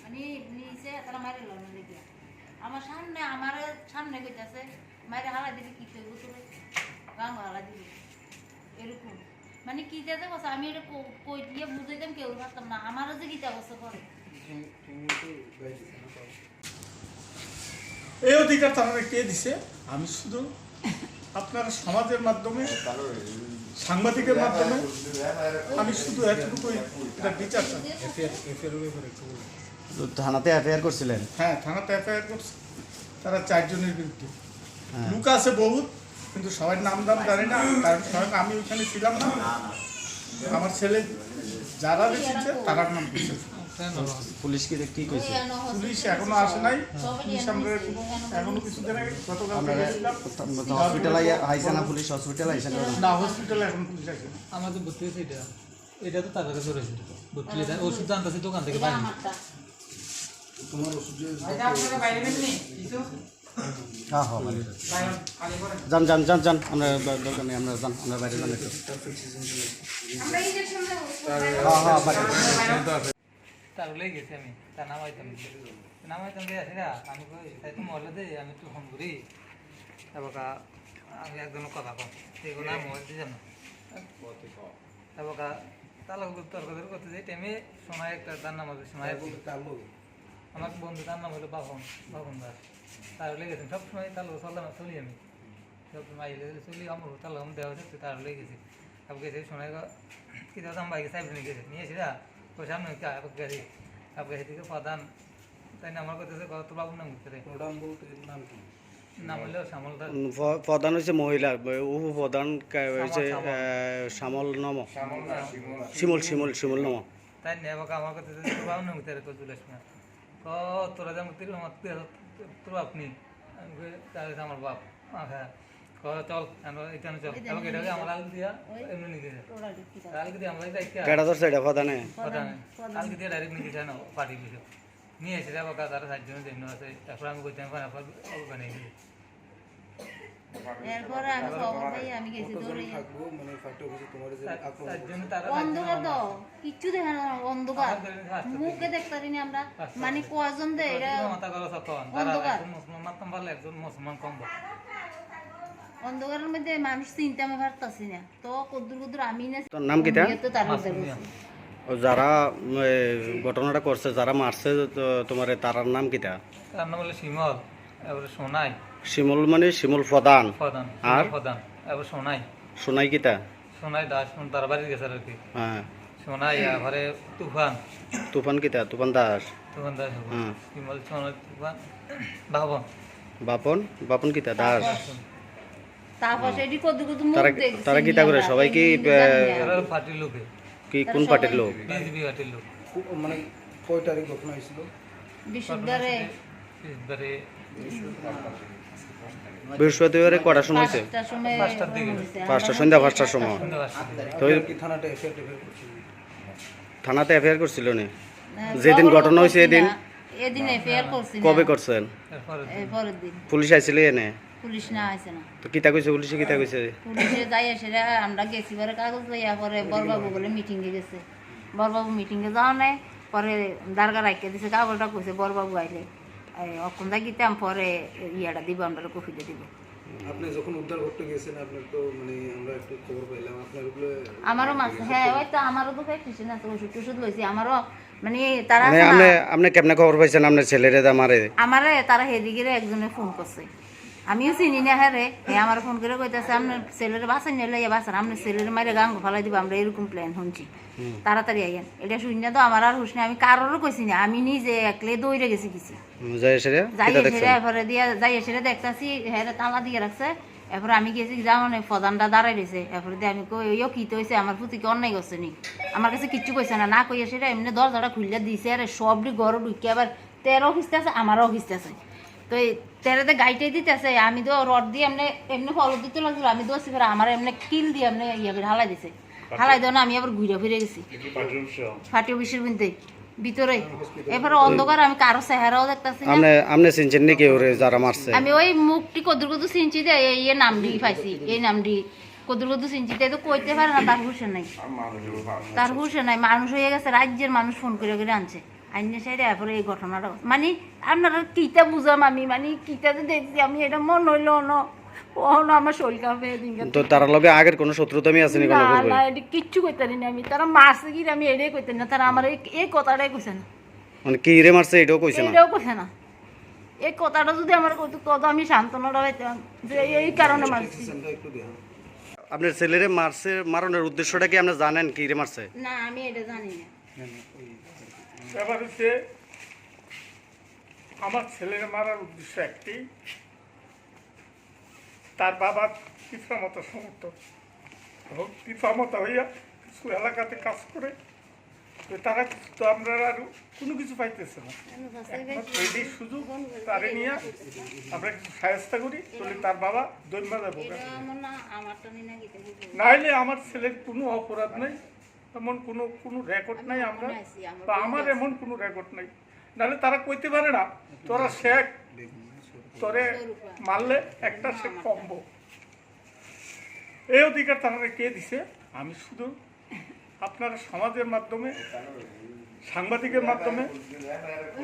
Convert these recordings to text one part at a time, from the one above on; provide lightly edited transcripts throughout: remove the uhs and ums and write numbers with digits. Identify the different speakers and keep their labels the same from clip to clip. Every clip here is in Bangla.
Speaker 1: মানে নিচে তারা মারে লন লেগে আমার সামনে কইতাছে মারে হালা দিবি কি করব তোরে গাম হালা দিবি এরকম মানে কি দিতে বসে আমি এটা কই দিয়ে বুঝাইতাম কেউ পারতাম না আমারও যে গীতা বসে করে
Speaker 2: এই অধিকার তারা কে দিছে আমি শুধু আপনার সমাজের মাধ্যমে সাংবাদিকের মাধ্যমে আমি শুধু এতটুকু এটা বিচার চাই।
Speaker 3: থানাতে এফআইআর করছিলেন?
Speaker 2: হ্যাঁ, থানাতে এফআইআর করছে তারা 4 জনের বিরুদ্ধে। লোক আছে বহুত, কিন্তু সবাই নাম দাম জানি না, কারণ স্বয়ং আমি ওইখানে ছিলাম না। আমার ছেলে যারা লিখেছে তারার নাম দিচ্ছে।
Speaker 3: পুলিশ কি কইছে?
Speaker 2: পুলিশ এখনো আসে নাই। পুলিশ আমরা এখনো কিছু দিন আগে গতকাল
Speaker 3: হসপিটালে আইছে না? পুলিশ হসপিটালে আইছে
Speaker 2: না? হসপিটালে এখন পুলিশ আসে না।
Speaker 4: আমাদের ভর্তি হয়েছে এটা তো তার কাছে রয়েছে ভর্তি হয়েছে ওষুধ আনতেছে দোকান থেকে বাইরে।
Speaker 2: তোমার ওষুধ
Speaker 3: হ্যাঁ হ্যাঁ যান যান যান যান আমরা দরকার নেই, আমরা যান, আমরা বাইরে যান একটু। হ্যাঁ হ্যাঁ বাইরে
Speaker 4: তার লেগে গেছি আমি, তার নামাইতাম দিয়ে আসি না। আমি কই তাই তো মহলে দেই, আমি একটু ফোন করি তারপর আমি একজনের কথা কম সেগুলো না মোবাইল দিয়ে যান না তারপর তালা তর্ক করতে যাই টাইমে সময় একটা তার নাম আছে সময় আমার বন্ধু তার নাম হলো বাবন দাস। তার লেগেছে সবসময় তার চলি আমি সবসময় আইলে চলি আমার তার দেওয়া হচ্ছে তার লেগে গেছে। তারপর গেছে শোনায় কি দাদা আমার বাইকে সাইড নিয়ে গেছে নিয়েছি না ওই সামনে গাড়ি তারপর সেদিকে প্রধান তাই না আমার কথা তোর বাবুর নাম করতে নাম হলো শ্যামল দাস।
Speaker 3: প্রধান হচ্ছে মহিলা, উপপ্রধান হচ্ছে শ্যামল নম, শিমুল নম।
Speaker 4: তাই না বাবা আমার কথা তোর বাবুর নাম করতে তোর চলে আসবে না তোরা যেমন তোর আপনি আমার বাপ হ্যাঁ চল এখানে চল এবং এটাকে আমার আলু দিয়া এমনি নিয়ে গেছে আলু দিয়ে আমরা
Speaker 3: কেডা ধরছে এটা প্রধানে?
Speaker 4: আলু দিয়ে ডাইরেক্ট নিয়ে গেছে না পার্টি কিছু নিয়ে এসে যাবো তারা 4 জনের জন্য আছে। তারপর আমি বলছি ওখানে গেছি
Speaker 1: এরপর আমি খবর পাই আমি গেছি দৌড়ে অন্ধকার দাও কিচ্ছু দেখা না অন্ধকার মুখে দেখতে পারিনি আমরা মানে কয়জন দে এটা অন্ধকারের মধ্যে মানুষ চিনতে আমি পারতাছি না তো কদ্দুর আমি না।
Speaker 3: তোর নাম কি? যারা ঘটনাটা করছে, যারা মারছে তোমার তারার নাম কিটা?
Speaker 4: তার নাম হলো শিমল, এবারে সোনাই।
Speaker 3: শিমুল মানে শিমুল প্রধান আর
Speaker 4: প্রধান এবার সোনাই।
Speaker 3: সোনাই কিটা?
Speaker 4: সোনাই দাস তার বাড়ি গেছে আর কি।
Speaker 3: হ্যাঁ
Speaker 4: সোনাই এবারে
Speaker 3: তুফান কিটা? তুফান দাস।
Speaker 4: হ্যাঁ শিমল সোনাই তুফান
Speaker 3: বাপন কিটা? দাস।
Speaker 1: তারপর সেটি কদ্দুর মুখ দেখছি
Speaker 3: তারা কিটা করে? সবাই কি
Speaker 4: পার্টির লোক?
Speaker 3: কি কোন পার্টির লোক?
Speaker 4: বিজেপি পার্টির লোক।
Speaker 2: মানে কয় তারিখ ঘটনা হয়েছিল?
Speaker 3: বৃহস্পতিবারে কটার সময় হয়েছে? 5টা সন্ধ্যা 5টার সময়। তো থানাতে এফআইআর করছিল না? যেদিন ঘটনা হয়েছে এদিন
Speaker 1: এফআইআর করছি।
Speaker 3: কবে করছেন?
Speaker 1: পরের দিন।
Speaker 3: পুলিশ আইছিল এনে?
Speaker 1: পুলিশ না আইছে না।
Speaker 3: তো কিতা কইছে পুলিশে? কিতা কইছে?
Speaker 1: পুলিশে যাই এসে আমরা গেছি পরে কাগজ লইয়া পরে বড়বাবু বলে মিটিংয়ে গেছে। বড়বাবু মিটিংয়ে যাওয়া নাই পরে দারগা রাখতে দিছে কাগজটা কইছে বড়বাবু আইলে অক্ষণটা গিতাম পরে ইয়াটা দিব আমরা কফিটা দিব।
Speaker 2: আপনি যখন উদ্ধার করতে গেছেন আপনার তো মানে আমরা একটু খবর পাইলাম আপনার
Speaker 1: আমারও মাছ হ্যাঁ ওই তো আমারও তো প্র্যাকটিস না ওষুধ লইছি আমারও মানে তারা
Speaker 3: আপনি কেমনে খবর পাইছেন আপনার ছেলেরে আমারে
Speaker 1: তারা হেদিকে একজনে ফোন করছে আমিও চিনি না হ্যাঁ রে আমার ফোন করে কইতাছে আপনার ছেলের বাসায় নিয়ে লইয়া বাসান আপনার ছেলের মাইরে গাঙ্গ ফালাই দিব আমরা এরকম প্ল্যান শুনছি তাড়াতাড়ি আইয়েন। এটা শুনি না তো আমার আর হুশ নেই, আমি কারোরও কইছি না, আমি নিজে একলে দৌড়ে গেছি কিছু যাই এসে দেখতেছি হ্যাঁ তালা দিয়ে রাখছে। এরপরে আমি গেছি যেমন প্রধানটা দাঁড়াই রয়েছে এরপরে দিয়ে আমি কই কি হয়েছে আমার পুতিকে অন্যায় করছে নি আমার কাছে কিচ্ছু কইছে না কইয়া সেটা এমনি দরজাটা খুললে দিছে আর সবটি ঘর ঢুকে আবার 13 খিস্তেছে আমারও খিস্তেছে তো এই 13তে গাইটাই দিতেছে আমি তো রড দিয়ে এমনি ফলো দিতে লাগছিল আমি দোষি ফেরা আমার এমনি কিল দিয়ে এমনি ইয়ে করে হালাই দিছে হালাই দেওয়া না আমি আবার ঘুরে ফিরে গেছি ফাটি অফিসের বিনতে ভিতরে। এরপরে অন্ধকার আমি কারো চেহারাও দেখতেছি না।
Speaker 3: আপনি চিনছেন নাকি ওরে যারা মারছে?
Speaker 1: আমি ওই মুখটি কদুর চিনছি যে এই নামটি পাইছি এই নামটি কদুর কদুর চিনছি তাই তো কইতে পারে না, তার হুশে নাই, তার হুশে নাই। মানুষ হয়ে গেছে, রাজ্যের মানুষ ফোন করে করে আনছে আইনে সাইডে। এরপরে এই ঘটনাটা মানে আপনারা কিতা বুঝাম আমি, মানে কিতাতে দেখছি আমি, এটা মন হইলো অহনো আমার শরীর কাঁপে দিনকে।
Speaker 3: তো তার লগে আগের কোনো শত্রুতামি আছে নি কোনো
Speaker 1: না
Speaker 3: পূর্বে?
Speaker 1: না, এটা কিচ্ছু কইতে না আমি, তারা মারছে কি আমি এটাই কইতেন না, তারা আমার এই কথাটাই কইছে না,
Speaker 3: মানে কি রে মারছে এটাও কইছে না?
Speaker 1: এটাও কইছে না। এই কথাটা যদি আমার কইতো কত আমি সান্ত্বনাটা পাইতাম যে এই কারণে মারছি।
Speaker 3: আপনার ছেলেরে মারছে, মারণের উদ্দেশ্যটা কি আপনি জানেন কি রে মারছে?
Speaker 1: না আমি এটা জানি না।
Speaker 2: ব্যাপার হচ্ছে আমার ছেলের মারার উদ্দেশ্য একটি, তার বাবা টিপরা মতো সমর্থক এবং টিপরা মতো হইয়া কিছু এলাকাতে কাজ করে, তো তারা কিছু তো আমরা আর কোনো কিছু পাইতেছে না। এই সুযোগ তারে নিয়ে আমরা কিছু সাহায্য করি, তাহলে তার বাবা দৈন্যবাদে ভোগে। না হলে আমার ছেলের কোনো অপরাধ নেই, এমন কোনো রেকর্ড নাই আমরা, বা আমার এমন কোনো রেকর্ড নেই। নাহলে তারা কইতে পারে না তোরা শেখ, তোরে মারলে একটা শেখ কমবো, এই অধিকার তারা কে দিছে? আমি শুধু আপনারা সমাজের মাধ্যমে, সাংবাদিকের মাধ্যমে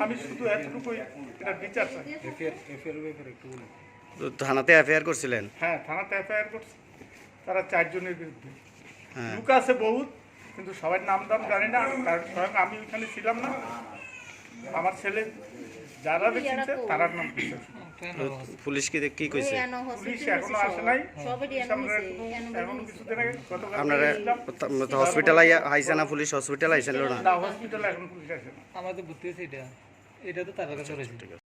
Speaker 2: আমি শুধু এতটুকুই এটা বিচার চাই।
Speaker 3: তো থানাতে এফআইআর করছিলেন?
Speaker 2: হ্যাঁ, থানাতে এফআইআর করছে তারা 4 জনের বিরুদ্ধে।
Speaker 3: হ্যাঁ।
Speaker 2: লোক আছে বহুত, কিন্তু সবার নাম দাম জানি না, কারণ স্বয়ং আমি ওইখানে ছিলাম না। আমার ছেলে যারা দেখছে তারার নাম করছে।
Speaker 3: পুলিশ কি কইছে?
Speaker 2: পুলিশ এখনো আসে নাই। এখনো কিছুদিন আগে গতকাল
Speaker 3: আপনারা হসপিটাল আইছে না? পুলিশ হসপিটাল আইছিল না?
Speaker 2: হসপিটালে এখন পুলিশ আসে না।
Speaker 4: আমাদের বুদ্ধি হয়েছে এটা, এটা তো তার কাছে রয়েছে।